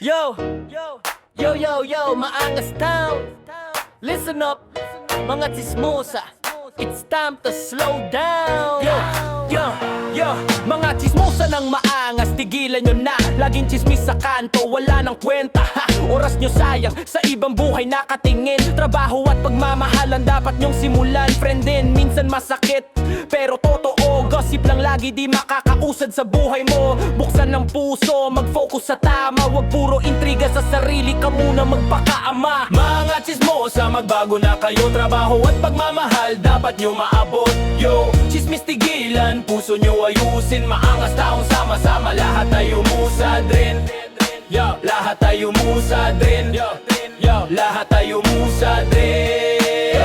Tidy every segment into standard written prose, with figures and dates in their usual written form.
Yo, yo, yo, yo, maangas town. Listen up, mga chismosa. It's time to slow down. Yo, mga chismosa ng maangas, tigilan nyo na. Laging chismis sa kanto, wala nang kwenta. Oras nyo sayang, sa ibang buhay nakatingin. Trabaho at pagmamahalan dapat nyong simulan. Friendin, minsan masakit, pero totoo. Gossip lang lagi, di makakausad sa buhay mo. Buksan ng puso, mag-focus sa tama. Wag puro intriga sa sarili, ka muna magpakaama. Mga chismosa, magbago na kayo. Trabaho at pagmamahal, dapat nyo maabot. Yo, chismis tigilan, puso nyo ayusin. Maangas taong sama-sama, lahat tayo musad rin. Yo, lahat tayo musad rin. Yo, lahat tayo musad rin.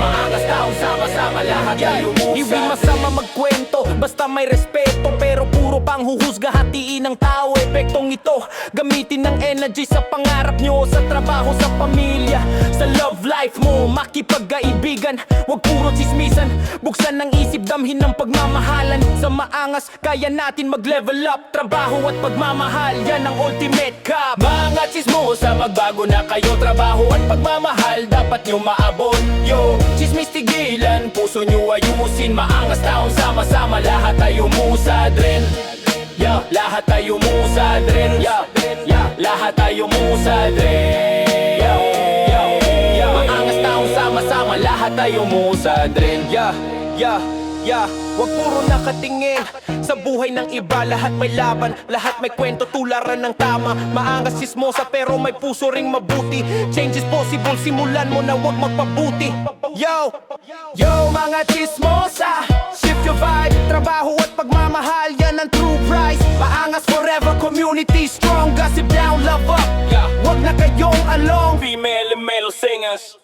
Maangas taong sama-sama, lahat tayo musad rin. Hindi masama magkwento, basta may respeto. Pero puro pang huhusga, hatiin ng tao. Epektong ito, gamitin ng energy sa pangarap nyo. Sa trabaho, sa pamilya, sa love life mo. Makipagkaibigan, wag puro chismisan. Buksan ng isip, damhin ng pagmamahalan. Sa maangas, kaya natin mag-level up. Trabaho at pagmamahal, yan ang ultimate cup. Mga chismosa, magbago na kayo. Trabaho at pagmamahal, dapat nyo maabot. Yo, chismis tigilan, puso nyo ayusin. Maangas taong sama-sama, lahat tayo musad rin. Yo, lahat tayo musad rin. Yo, lahat tayo musad rin. Yo, maangas taong sama-sama, lahat tayo musad rin. Wag puro nakatingin sa buhay ng iba. Lahat may laban, lahat may kwento, tularan ng tama. Maangas chismosa pero may puso ring mabuti. Change is possible, simulan mo na wag magpabuti. Yo, mga chismosa, shift your vibe. Trabaho at pagmamahal, yan ang true price. Maangas forever, community strong. Gossip down, love up, wag na kayong along. Female and male singers.